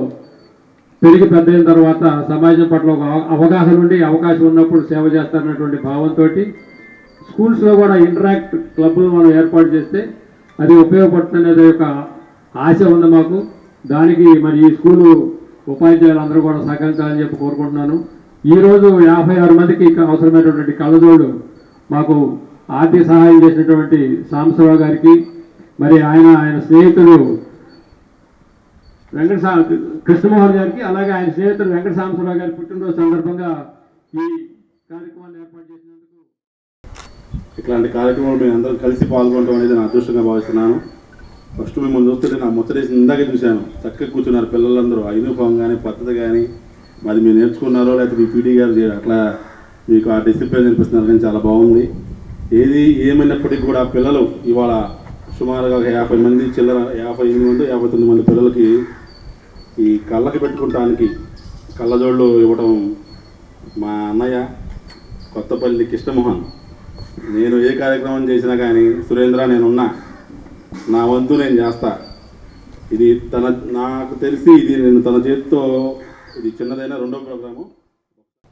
పెరిగి పెద్దయిన తర్వాత సమాజం పట్ల ఒక అవగాహన ఉండి అవకాశం ఉన్నప్పుడు సేవ చేస్తారన్నటువంటి భావంతో స్కూల్స్లో కూడా ఇంటరాక్ట్ క్లబ్లు మనం ఏర్పాటు చేస్తే అది ఉపయోగపడుతుందనే ఒక ఆశ ఉంది మాకు. దానికి మరి ఈ స్కూలు ఉపాధ్యాయులందరూ కూడా సహకరించాలని చెప్పి కోరుకుంటున్నాను. ఈరోజు 56 మందికి అవసరమైనటువంటి కళ్ళజోళ్ళు మాకు ఆర్థిక సహాయం చేసినటువంటి సాంబశివరావు గారికి, మరి ఆయన స్నేహితుడు కృష్ణమోహన్ గారికి, అలాగే ఆయన స్నేహితుడు వెంకట సాంబశివరావు గారి పుట్టినరోజు సందర్భంగా ఈ కార్యక్రమాన్ని ఏర్పాటు చేసినందుకు, ఇట్లాంటి కార్యక్రమాలు మేము అందరం కలిసి పాల్గొనడం అనేది నా అదృష్టంగా భావిస్తున్నాను. ఫస్ట్ మిమ్మల్ని చూస్తుంటే నా ముచ్చటేసి ఇందాకే చూశాను, చక్కగా కూర్చున్నారు పిల్లలందరూ. ఆ యూనిఫామ్ కానీ పద్ధతి కానీ మరి మీరు నేర్చుకున్నారో లేకపోతే మీ పీటీ గారు అట్లా మీకు ఆ డిసిప్లిన్ నేర్పిస్తున్నారు కానీ చాలా బాగుంది. ఏమైనప్పటికీ కూడా పిల్లలు ఇవాళ సుమారుగా 50 మంది చిల్లర 58 మంది పిల్లలకి ఈ కళ్ళకి పెట్టుకోవటానికి కళ్ళజోళ్ళు ఇవ్వడం మా అన్నయ్య కొత్తపల్లి కృష్ణమోహన్, నేను ఏ కార్యక్రమం చేసినా కానీ సురేంద్ర నేనున్నా, నా వంతు నేను చేస్తా. ఇది నాకు తెలిసి ఇది నేను తన చేతితో ఇది చిన్నదైన రెండో ప్రోగ్రాము.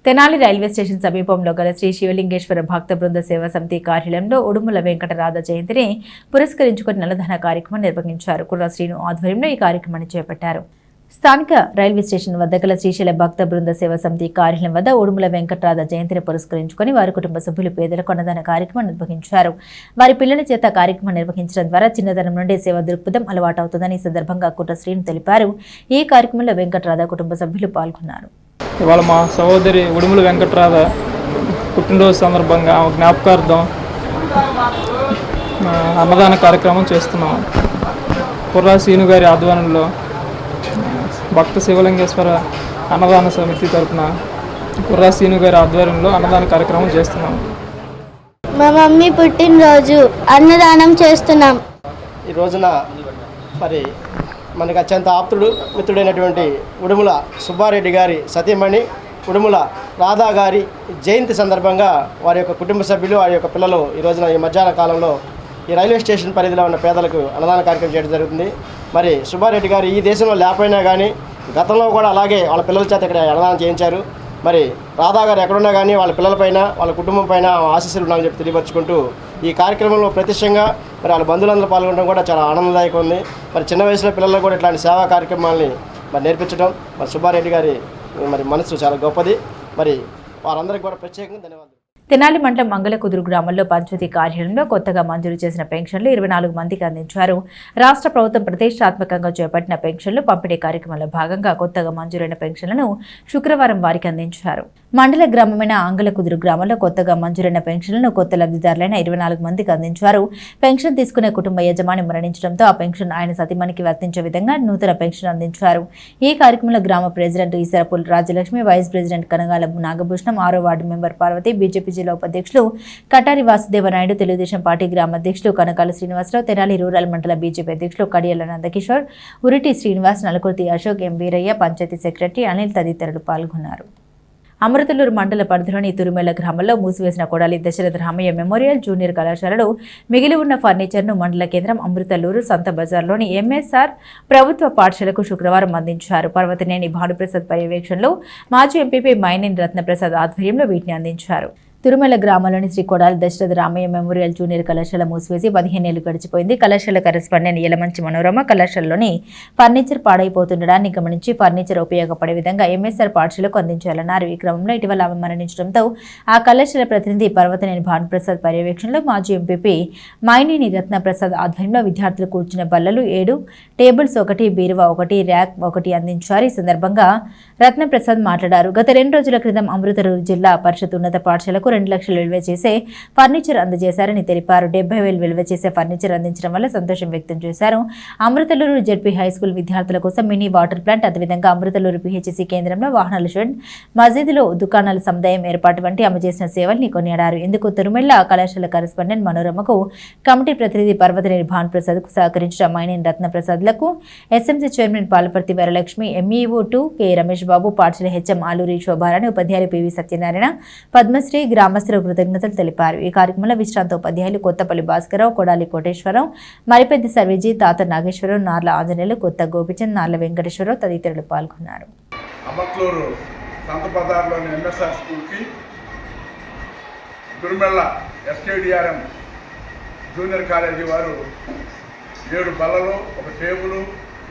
తెనాలి రైల్వే స్టేషన్ సమీపంలో గల శ్రీ శివలింగేశ్వర భక్త బృంద సేవా సమితి కార్యాలయంలో ఉడుమల వెంకటరాధ జయంతిని పురస్కరించుకుని నల్లధన కార్యక్రమం నిర్వహించారు. కుర్ర శ్రీను ఆధ్వర్యంలో ఈ కార్యక్రమాన్ని చేపట్టారు. స్థానిక రైల్వే స్టేషన్ వద్ద గల శ్రీశైల భక్త బృంద సేవా సమితి కార్యాలయం వద్ద ఉడుమల వెంకటరాధ జయంతిని పురస్కరించుకుని వారి కుటుంబ సభ్యులు పేదలకు అన్నదాన కార్యక్రమం నిర్వహించారు. వారి పిల్లల చేత కార్యక్రమం నిర్వహించడం ద్వారా చిన్నతనం నుండి సేవా దృక్పథం అలవాటు అవుతుందని ఈ సందర్భంగా కుట్ర శ్రీను తెలిపారు. ఈ కార్యక్రమంలో వెంకటరాధ కుటుంబ సభ్యులు పాల్గొన్నారు. ఇవాళ మా సహోదరి ఉడుమల వెంకటరాధ పుట్టినరోజు సందర్భంగా జ్ఞాపకార్థం అన్నదాన కార్యక్రమం చేస్తున్నాం. కుర్రా శ్రీను గారి ఆధ్వర్యంలో భక్త శివలింగేశ్వర అన్నదాన సమితి తరఫున కుర్రా శ్రీను గారి ఆధ్వర్యంలో అన్నదాన కార్యక్రమం చేస్తున్నాం. మా మమ్మీ పుట్టినరోజు అన్నదానం చేస్తున్నాం. ఈ రోజున మరి మనకు అత్యంత ఆప్తుడు మిత్రుడైనటువంటి ఉడుమల సుబ్బారెడ్డి గారి సతీమణి ఉడుమల రాధా గారి జయంతి సందర్భంగా వారి యొక్క కుటుంబ సభ్యులు వారి యొక్క పిల్లలు ఈ రోజున ఈ మధ్యాహ్న కాలంలో ఈ రైల్వే స్టేషన్ పరిధిలో ఉన్న పేదలకు అన్నదాన కార్యక్రమం చేయడం జరుగుతుంది. మరి సుబ్బారెడ్డి గారు ఈ దేశంలో లేకపోయినా కానీ గతంలో కూడా అలాగే వాళ్ళ పిల్లల చేత ఇక్కడ అన్నదానం చేయించారు. మరి రాధా గారు ఎక్కడున్నా కానీ వాళ్ళ పిల్లలపైన వాళ్ళ కుటుంబం పైన ఆశీస్సులు ఉండాలని చెప్పి తెలియపరుచుకుంటూ ఈ కార్యక్రమంలో ప్రత్యక్షంగా మరి వాళ్ళ బంధువులందరూ పాల్గొనడం కూడా చాలా ఆనందదాయకం ఉంది. మరి చిన్న వయసులో పిల్లలకు కూడా ఇట్లాంటి సేవా కార్యక్రమాలని మరి నేర్పించడం మరి సుబ్బారెడ్డి గారి మరి మనసు చాలా గొప్పది. మరి వారందరికీ కూడా ప్రత్యేకంగా ధన్యవాదాలు. తెనాలి మండలం మంగళకుదురు గ్రామంలో పంచాయతీ కార్యాలయంలో కొత్తగా మంజూరు చేసిన పెన్షన్లు 24 మందికి అందించారు. రాష్ట్ర ప్రభుత్వం ప్రతిష్టాత్మకంగా చేపట్టిన పెన్షన్లు పంపిణీ కార్యక్రమంలో భాగంగా కొత్తగా మంజూరైన పెన్షన్లను శుక్రవారం వారికి అందించారు. మండల గ్రామమైన ఆంగళకుదురు గ్రామంలో కొత్తగా మంజూరైన పెన్షన్లను కొత్త లబ్ధిదారులైన 24 మందికి అందించారు. పెన్షన్ తీసుకునే కుటుంబ యజమాని మరణించడంతో ఆ పెన్షన్ ఆయన సతీమణికి వర్తించే విధంగా నూతన పెన్షన్ అందించారు. ఈ కార్యక్రమంలో గ్రామ president Esarapul Rajalakshmi, vice president Kanagala Nagabhushanam, 6వ వార్డు మెంబర్ పార్వతి, బీజేపీ జిల్లా ఉపాధ్యక్షులు కటారి వాసుదేవనాయుడు, తెలుగుదేశం పార్టీ గ్రామ అధ్యక్షులు కనకాల శ్రీనివాసరావు, తెనాలి రూరల్ మండల బీజేపీ అధ్యక్షులు కడియాల నందకిషోర్, ఉరిటి శ్రీనివాస్, నలుకుర్తి అశోక్, ఎం వీరయ్య, పంచాయతీ సెక్రటరీ అనిల్ తదితరులు పాల్గొన్నారు. అమృతలూరు మండల పరిధిలోని తురుమేల గ్రామంలో మూసివేసిన కొడాలి దశరథ రామయ్య మెమోరియల్ జూనియర్ కళాశాలలో మిగిలి ఉన్న ఫర్నిచర్ను మండల కేంద్రం అమృతలూరు సంత బజార్లోని ఎంఎస్ఆర్ ప్రభుత్వ పాఠశాలకు శుక్రవారం అందించారు. పర్వతనేని భానుప్రసాద్ పర్యవేక్షణలో మాజీ ఎంపీపీ మైనేని రత్నప్రసాద్ ఆధ్వర్యంలో వీటిని అందించారు. తిరుమల గ్రామంలోని శ్రీ కొడాలి దశరథ రామయ్య మెమోరియల్ జూనియర్ కళాశాల మూసివేసి 15 ఏళ్లు గడిచిపోయింది. కళాశాల కరెస్పాండెంట్ యలమంచి మనోరమ కళాశాలలోని ఫర్నిచర్ పాడైపోతుండడాన్ని గమనించి ఫర్నిచర్ ఉపయోగపడే విధంగా ఎంఎస్ఆర్ పాఠశాలకు అందించాలన్నారు. ఈ క్రమంలో ఇటీవల ఆమె మరణించడంతో ఆ కళాశాల ప్రతినిధి పర్వతనేని భానుప్రసాద్ పర్యవేక్షణలో మాజీ ఎంపీపీ మైనేని రత్నప్రసాద్ ఆధ్వర్యంలో విద్యార్థులు కూర్చున్న బల్లలు 7, టేబుల్స్ 1, బీరువా 1, ర్యాక్ 1 అందించారు. ఈ సందర్భంగా రత్నప్రసాద్ మాట్లాడారు. గత 2 రోజుల క్రితం అమృతలూరు జిల్లా పరిషత్ ఉన్నత పాఠశాలకు 2 లక్షలు విలువ చేసే ఫర్నిచర్ అందజేశారని తెలిపారు. 70,000 విలువ చేసే ఫర్నిచర్ అందించడం వల్ల సంతోషం వ్యక్తం చేశారు. అమృతలూరు జెడ్పీ హైస్కూల్ విద్యార్థుల కోసం మినీ వాటర్ ప్లాంట్, అదేవిధంగా అమృతలూరు పిహెచ్సి కేంద్రంలో వాహనాల షెడ్, మసీదులో దుకాణాల సముదాయం ఏర్పాటు వంటి ఆమె చేసిన సేవల్ని కొనియాడారు. ఇందుకు తిరుమల కళాశాల కరెస్పాండెంట్ మనోరమకు, కమిటీ ప్రతినిధి పర్వతనేని భానుప్రసాద్కు సహకరించిన మైనేని రత్నప్రసాద్లకు SMC chairman Palaparthi Varalakshmi, MEO 2 K Ramesh Babu, పాఠశాల హెచ్ఎం ఆలూరి శోభారాణి, ఉపాధ్యాయులు పివి సత్యనారాయణ, పద్మశ్రీ, గ్రామస్తులు కృతజ్ఞతలు తెలిపారు. ఈ కార్యక్రమంలో విశ్రాంత ఉపాధ్యాయులు కొత్తపల్లి భాస్కరరావు, కొడాలి కోటేశ్వరరావు, మరిపెద్ది సర్వేజీ, తాత నాగేశ్వరరావు, నార్ల ఆంజనేయులు, కొత్త గోపిచంద్, నార్ల వెంకటేశ్వరరావు తదితరులు పాల్గొన్నారు. అమర్తలూరు సంత బజార్లోని ఎంఎస్ఆర్ స్కూల్కి తిరుమల ఎస్కేడిఆర్ఎం జూనియర్ కాలేజీ వారు 7 బల్లలు, 1 టేబుల్,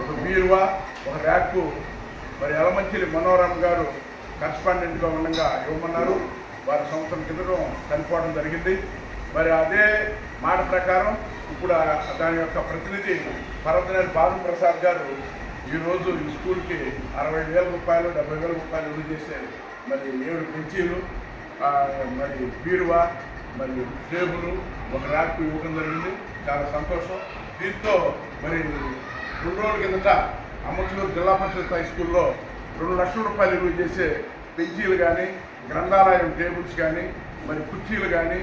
1 బీరువా, 1 ర్యాకు మరి యలమంచిలి మనోరమ గారు కరెస్పాండెంట్గా ఉండగా ఇవ్వమన్నారు. వారి సంవత్సరం కిందటం చనిపోవడం జరిగింది. మరి అదే మాట ప్రకారం ఇప్పుడు దాని యొక్క ప్రతినిధి పర్వతనేని భానుప్రసాద్ గారు ఈరోజు ఈ స్కూల్కి 60,000 రూపాయలు, 70,000 రూపాయలు విలువ చేసే మరి 7 బెంచీలు, మరి బీరువా, మరి టేబుల్, 1 ర్యాక్ ఇవ్వడం జరిగింది. చాలా సంతోషం. దీంతో మరి 2 రోజుల కిందట అమృతలూరు జిల్లా పరిషత్ హై స్కూల్లో 2 లక్షల రూపాయలు విలువ చేసే బెంచీలు కానీ, గ్రంథాలయం టేబుల్స్ కానీ, మరి కుర్చీలు కానీ,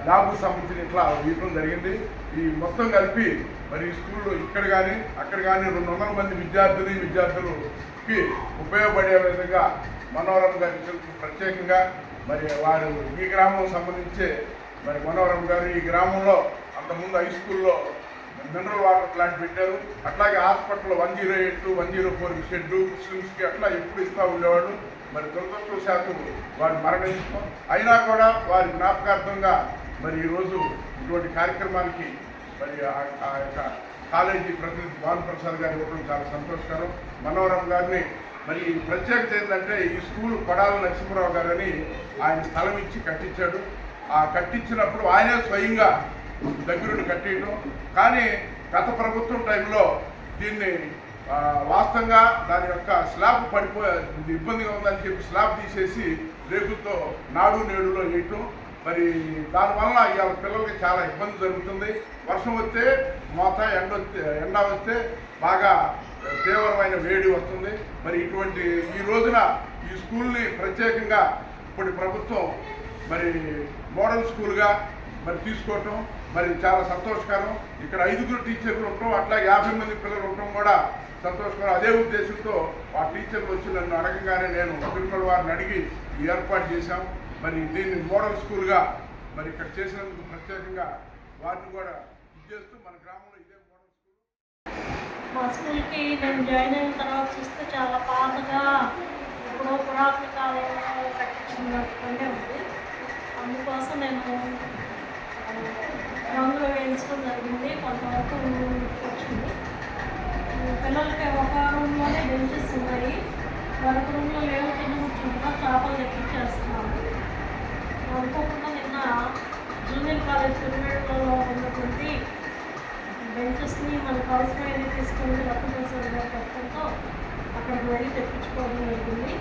ల్యాబ్కు సంబంధించిన ఇట్లా ఇవ్వడం జరిగింది. ఈ మొత్తం కలిపి మరి ఈ స్కూల్లో ఇక్కడ కానీ అక్కడ కానీ 200 మంది విద్యార్థులకి ఉపయోగపడే విధంగా మనోరమ గారికి ప్రత్యేకంగా మరి వారు ఈ గ్రామం సంబంధించే మరి మనోరమ గారు ఈ గ్రామంలో అంతకుముందు హై స్కూల్లో మినరల్ వాటర్ ప్లాంట్ పెట్టారు. అట్లాగే హాస్పిటల్లో 108, 104 షెడ్ ముస్లిమ్స్కి అట్లా ఎప్పుడు ఇస్తూ ఉండేవాడు. మరి దురదృష్టవశాత్తు వారు మరణించడం అయినా కూడా వారి జ్ఞాపకార్థంగా మరి ఈరోజు ఇటువంటి కార్యక్రమానికి మరి ఆ యొక్క కాలేజీ ప్రతినిధి భానుప్రసాద్ గారు ఇవ్వడం చాలా సంతోషకరం. మనోరమ గారిని మరి ప్రత్యేకత ఏంటంటే ఈ స్కూల్ కొడాల నరసింహరావు గారని ఆయన స్థలం ఇచ్చి కట్టించాడు. ఆ కట్టించినప్పుడు ఆయనే స్వయంగా దగ్గరుండి కట్టేయడం. కానీ గత ప్రభుత్వం టైంలో దీన్ని వాస్తవంగా దాని యొక్క స్లాబ్ పడిపోయే ఇబ్బందిగా ఉందని చెప్పి స్లాబ్ తీసేసి రేకులతో నాడు నేడులో వేయటం. మరి దానివల్ల ఇవాళ పిల్లలకి చాలా ఇబ్బంది జరుగుతుంది. వర్షం వస్తే మోత, ఎండ వస్తే బాగా తీవ్రమైన వేడి వస్తుంది. మరి ఇటువంటి ఈ రోజున ఈ స్కూల్ని ప్రత్యేకంగా ఇప్పుడు ప్రభుత్వం మరి మోడల్ స్కూల్గా మరి తీసుకోవటం మరి చాలా సంతోషకరం. ఇక్కడ 5 టీచర్లు ఉండటం, అట్లాగే 50 మంది పిల్లలు ఉండటం కూడా సంతోషకరం. అదే ఉద్దేశంతో ఆ టీచర్లు వచ్చి నన్ను అడగగానే నేను తిరుమల వారిని అడిగి ఏర్పాటు చేశాం. మరి దీన్ని మోడల్ స్కూల్గా మరి ఇక్కడ చేసినందుకు ప్రత్యేకంగా వారిని కూడా చేస్తూ మన గ్రామంలో ఇదే మోడల్ స్కూల్. మా స్కూల్కి నేను జాయిన్ అయిన తర్వాత చూస్తే చాలా పాతగా ఎప్పుడో పురాతన కాలంలో కట్టించినట్టుగానే ఉంది. అందుకోసం నేను రంగులు వేయించడం జరిగింది. కొంతవరకు వచ్చింది. పిల్లలకి ఒక రూమ్లోనే బెంచెస్ ఉన్నాయి, మరొక రూమ్లో లేవు. చిన్న కూర్చుంటున్నా చేపలు ఎక్కించేస్తున్నాను. అనుకోకుండా నిన్న జూనియర్ కాలేజ్ పిరమిడ్లో ఉన్నటువంటి బెంచెస్ని మనకు అవసరమైనవి తీసుకుని రక్తప్రసాద్ గారు పెట్టడంతో అక్కడికి వెళ్ళి తెప్పించుకోవడం జరిగింది.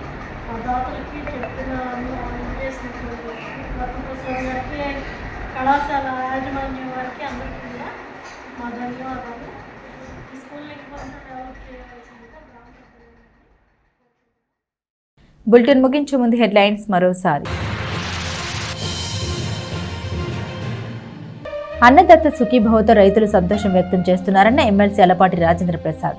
ఆ దాతలకి చెప్పిన చేసినటువంటి రక్తప్రసాద్ గారికి, కళాశాల యాజమాన్యం వారికి అందరికీ కూడా మా ధన్యవాదాలు. ఈ స్కూల్ని కొంచెం డెవలప్ చేయాల్సిందిగా గ్రామ బులెటిన్ ముగించే ముందు హెడ్లైన్స్ మరోసారి. అన్నదత్త సుఖీభవతో రైతులు సంతోషం వ్యక్తం చేస్తున్నారన్న ఎమ్మెల్సీ అలపాటి రాజేంద్ర ప్రసాద్.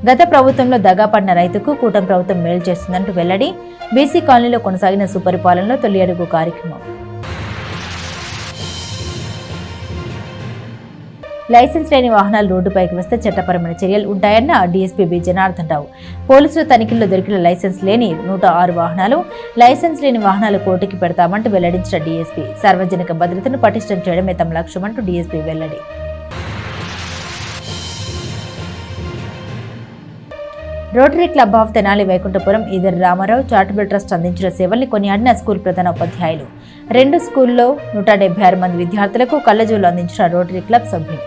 గత ప్రభుత్వంలో దగాపడిన రైతుకు కూటమి ప్రభుత్వం మేలు చేస్తుందంటూ వెల్లడి. బీసీ కాలనీలో కొనసాగిన సుపరిపాలనలో తొలి అడుగు కార్యక్రమం. లైసెన్స్ లేని వాహనాలు రోడ్డుపైకి వస్తే చట్టపరమైన చర్యలు ఉంటాయన్న డీఎస్పీ బి జనార్దన్ రావు. పోలీసుల తనిఖీల్లో దొరికిన లైసెన్స్ లేని 106 వాహనాలు, లైసెన్స్ లేని వాహనాలు కోర్టుకి పెడతామంటూ వెల్లడించిన డీఎస్పీ. సార్వజనిక భద్రతను పటిష్టం చేయడమే తమ లక్ష్యమంటూ డీఎస్పీ వెల్లడి. Rotary club of Tenali Vaikunthapuram Edara Ramarao charitable trust అందించిన సేవల్ని కొనియాడిన స్కూల్ ప్రధాన ఉపాధ్యాయులు. 2 స్కూల్లో 176 మంది విద్యార్థులకు కళ్ళజోలు అందించిన రోటరీ క్లబ్ సభ్యులు.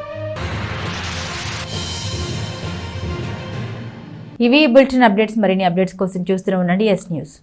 ఇవి బులెటిన్ అప్డేట్స్. మరిన్ని అప్డేట్స్ కోసం చూస్తూనే ఉండండి ఎస్ న్యూస్.